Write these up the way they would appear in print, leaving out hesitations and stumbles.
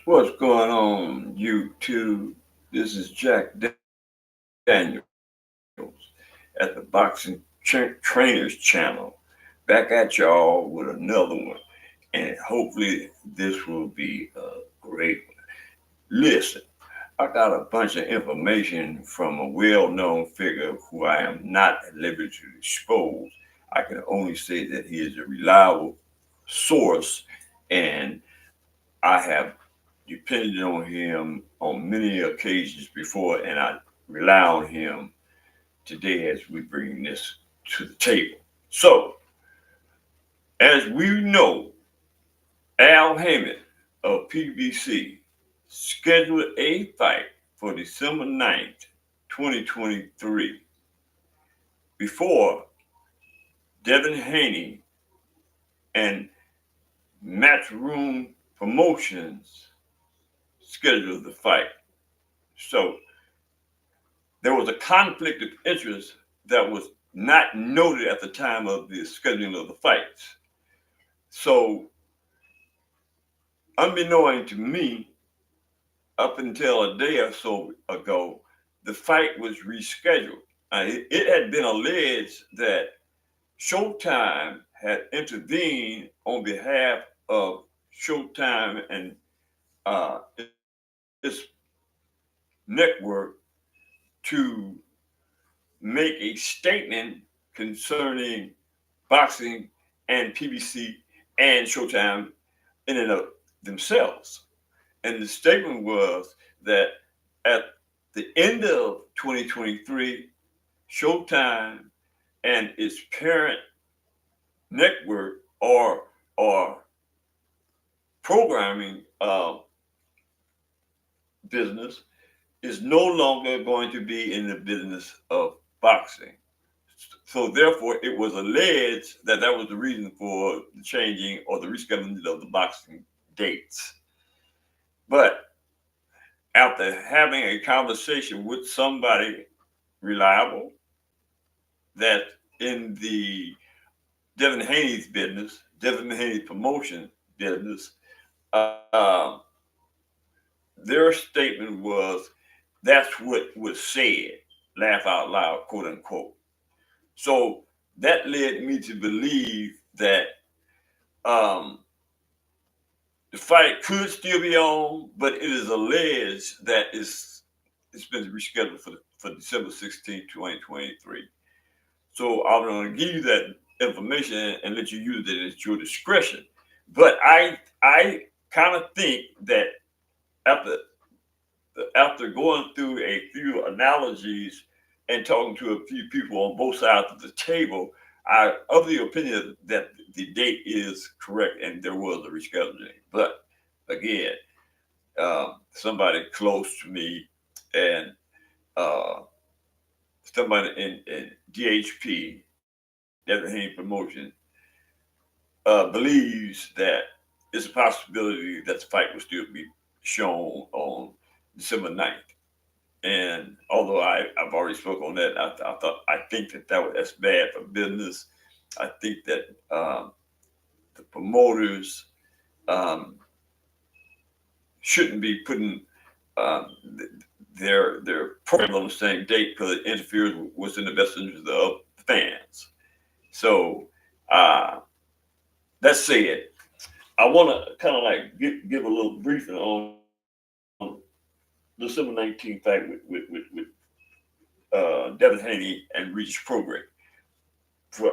What's going on, YouTube? This is Jack Daniels at the Boxing Trainers channel. Back at y'all with another one. And hopefully, this will be a great one. Listen, I got a bunch of information from a well known figure who I am not at liberty to expose. I can only say that he is a reliable source, and I have depended on him on many occasions before, and I rely on him today as we bring this to the table. So, as we know, Al Haymon of PBC scheduled a fight for December 9th, 2023, before Devin Haney and Matchroom Promotions scheduled the fight. So there was a conflict of interest that was not noted at the time of the scheduling of the fights. So, unbeknown to me, up until a day or so ago, the fight was rescheduled. It had been alleged that Showtime had intervened on behalf of Showtime and its network to make a statement concerning boxing and PBC and Showtime in and of themselves. And the statement was that at the end of 2023, Showtime and its parent network or programming business is no longer going to be in the business of boxing. So therefore, it was alleged that that was the reason for the changing or the rescheduling of the boxing dates. But after having a conversation with somebody reliable that in the Devin Haney's business, Devin Haney's promotion business, their statement was that's what was said, laugh out loud, quote unquote. So that led me to believe that um, the fight could still be on, but it is alleged that it's been rescheduled for December 16th, 2023. So I'm going to give you that information and let you use it at your discretion. But I kind of think that after after going through a few analogies and talking to a few people on both sides of the table, I of the opinion that the date is correct and there was a rescheduling. But again, somebody close to me and uh, somebody in DHP, Devin Haney Promotion, believes that it's a possibility that the fight will still be shown on December 9th. And although I've already spoke on that, I think that's bad for business. I think that the promoters um, shouldn't be putting um, their programs on the same date because it interferes with what's in the best interest of the fans. So uh, that said, I want to kind of like give a little briefing on December 19th fight with Devin Haney and Reach Program. For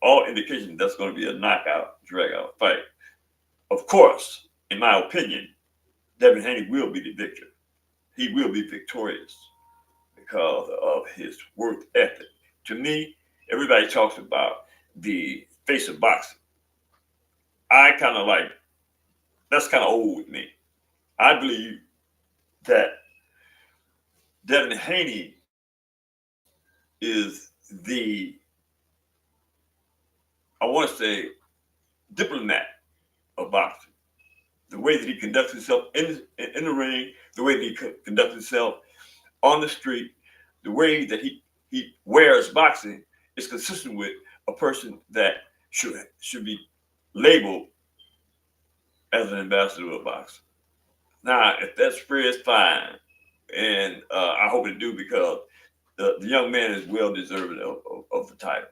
all indications, that's going to be a knockout, drag out fight. Of course, in my opinion, Devin Haney will be the victor. He will be victorious because of his work ethic. To me, everybody talks about the face of boxing. I kind of like that's kind of old with me. I believe that Devin Haney is the I want to say diplomat of boxing. The way that he conducts himself in the ring, the way that he conducts himself on the street, the way that he wears boxing is consistent with a person that should be labeled as an ambassador of boxing. Now, if that spreads, fine, and I hope it do because the young man is well deserving of the title.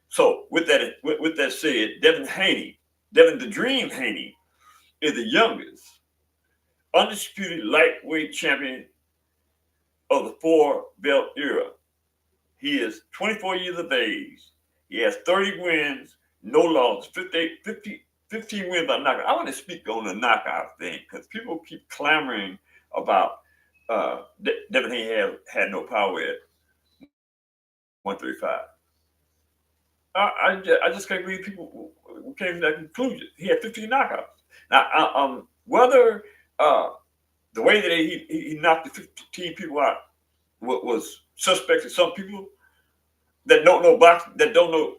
So, with that said, Devin the Dream Haney, is the youngest undisputed lightweight champion of the four belt era. He is 24 years of age. He has 30 wins, no losses, 15 wins by knockout. I want to speak on the knockout thing because people keep clamoring about Devin Haney had no power at 135. I just can't believe people came to that conclusion. He had 15 knockouts. Now, whether uh, the way that he knocked the 15 people out was suspect to some people that don't know boxing, that don't know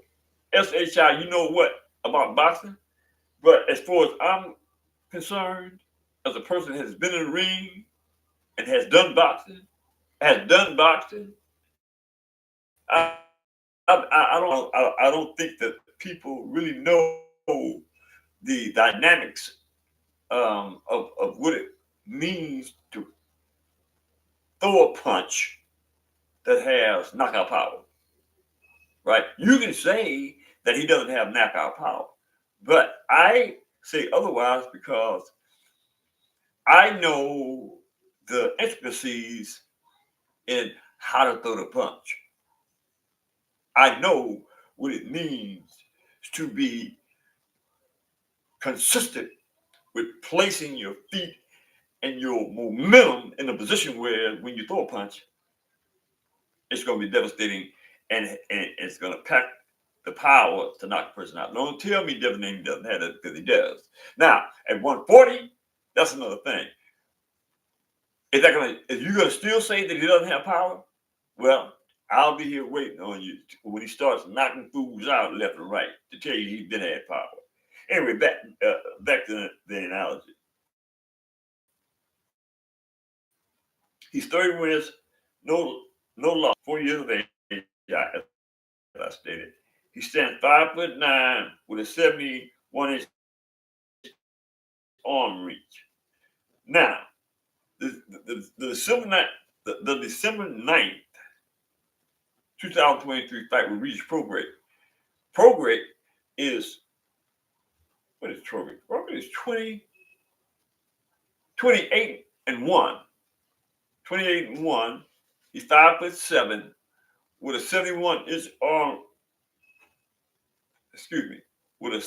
SHI, you know what about boxing. But as far as I'm concerned, as a person that has been in the ring and has done boxing, I don't think that people really know the dynamics of what it means to throw a punch that has knockout power. Right? You can say that he doesn't have knockout power, but I say otherwise because I know the intricacies in how to throw the punch. I know what it means to be consistent with placing your feet and your momentum in a position where when you throw a punch, it's going to be devastating and it's going to pack the power to knock the person out. Don't tell me Devin Haney doesn't have it because he does. Now, at 140, that's another thing. Is you gonna still say that he doesn't have power? Well, I'll be here waiting on you when he starts knocking fools out left and right to tell you he didn't have power. Anyway, back to the analogy. He's 30 wins, no loss, 4 years of age. Yeah, as I stated, he stands 5'9" with a 71-inch arm reach. Now, the December 9th, 2023 fight with Regis Prograis. Prograis is, what is Prograis? Prograis is 28 and 1. 28 and 1. He's 5'7" with a 71-inch arm, excuse me, with a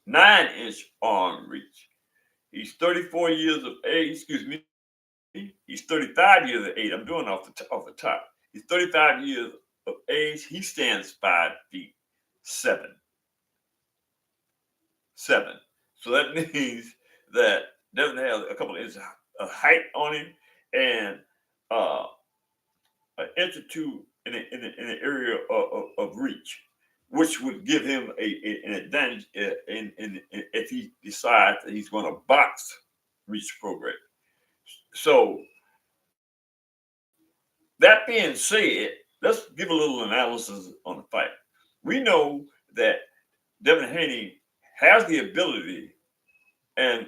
69-inch arm reach. He's 34 years of age, excuse me. He's 35 years of age. I'm doing off the top. He's 35 years of age. He stands 5'7". So that means that doesn't have a couple of inches of height on him and uh, an inch or two in the area of reach, which would give him an advantage if he decides that he's going to box Reach Prograis. So that being said, let's give a little analysis on the fight. We know that Devin Haney has the ability and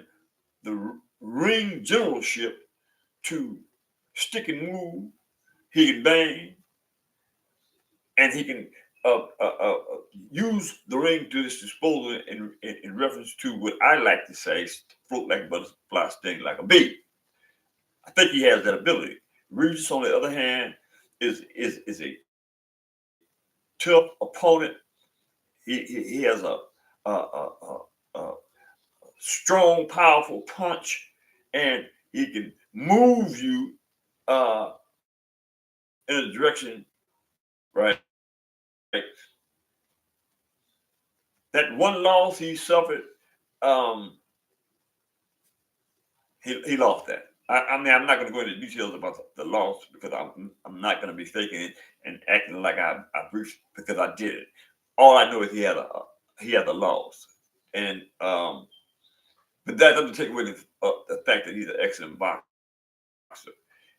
the ring generalship to stick and move. He can bang, and he can use the ring to his disposal in reference to what I like to say: float like a butterfly, sting like a bee. I think he has that ability. Regis, on the other hand, is a tough opponent. He has a strong, powerful punch, and he can move you uh, in a direction, right? That one loss he suffered, um, he lost that. I mean, I'm not going to go into details about the loss because I'm not going to be faking it and acting like I briefed because I did it. All I know is he had a loss, and but that doesn't take away the fact that he's an excellent boxer.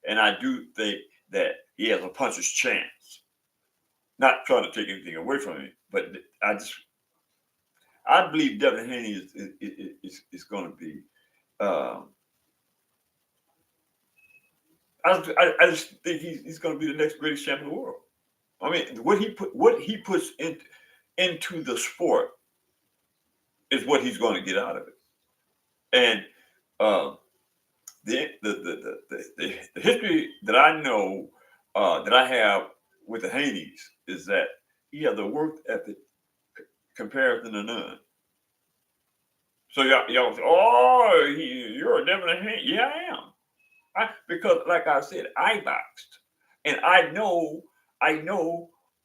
And I do think that he has a puncher's chance. Not trying to take anything away from him, but I believe Devin Haney is going to be I just think he's going to be the next greatest champion in the world. I mean, what he puts into the sport is what he's going to get out of it. And uh, the history that I know that I have with the Haney's is that he has a work ethic comparison to none. So y'all say, "Oh, you're a Devin Haney." Yeah, I am. Because, like I said, I boxed, and I know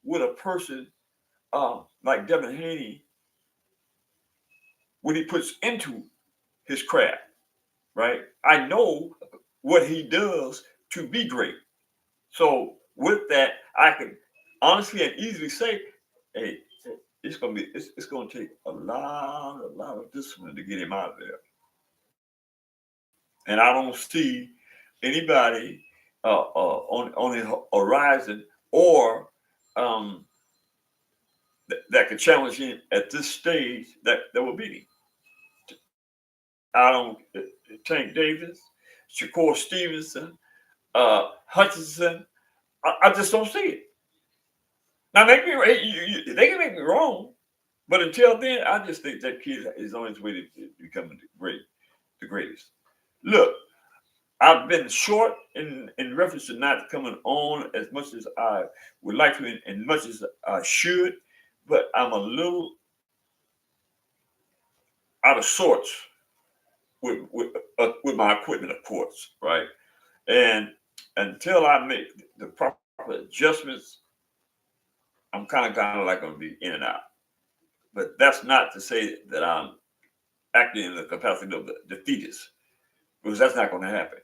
what a person like Devin Haney, what he puts into his craft, right? I know what he does to be great. So with that, I can honestly and easily say, hey, it's gonna take a lot of discipline to get him out of there. And I don't see anybody on the horizon or um, that could challenge him at this stage that will beat him. I don't Tank Davis, Shakur Stevenson, Hutchinson. I just don't see it. Now, they can make me wrong, but until then, I just think that kid is on his way to becoming the greatest. Look, I've been short in reference to not coming on as much as I would like to, and much as I should, but I'm a little out of sorts with my equipment, of course, right? And until I make the proper adjustments, I'm kind of like going to be in and out. But that's not to say that I'm acting in the capacity of the defeatist, because that's not going to happen.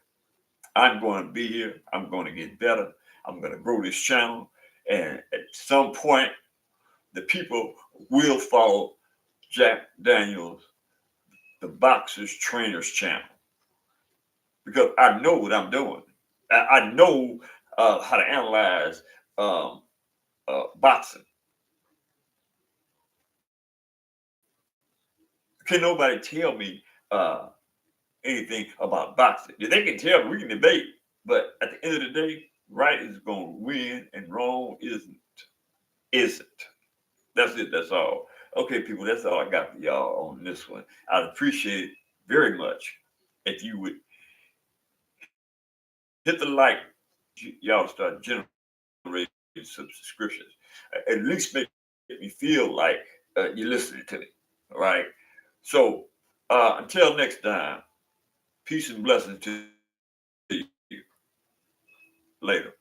I'm going to be here. I'm going to get better. I'm going to grow this channel. And at some point, the people will follow Jack Daniels, the Boxers Trainers channel, because I know what I'm doing. I know how to analyze um, boxing. Can nobody tell me anything about boxing? If they can tell me, we can debate. But at the end of the day, right is going to win and wrong isn't. Isn't. That's it. That's all. Okay, people, that's all I got for y'all on this one. I'd appreciate it very much if you would hit the like. Y'all start generating subscriptions. At least make me feel like you're listening to me. All right. So until next time, peace and blessings to you. Later.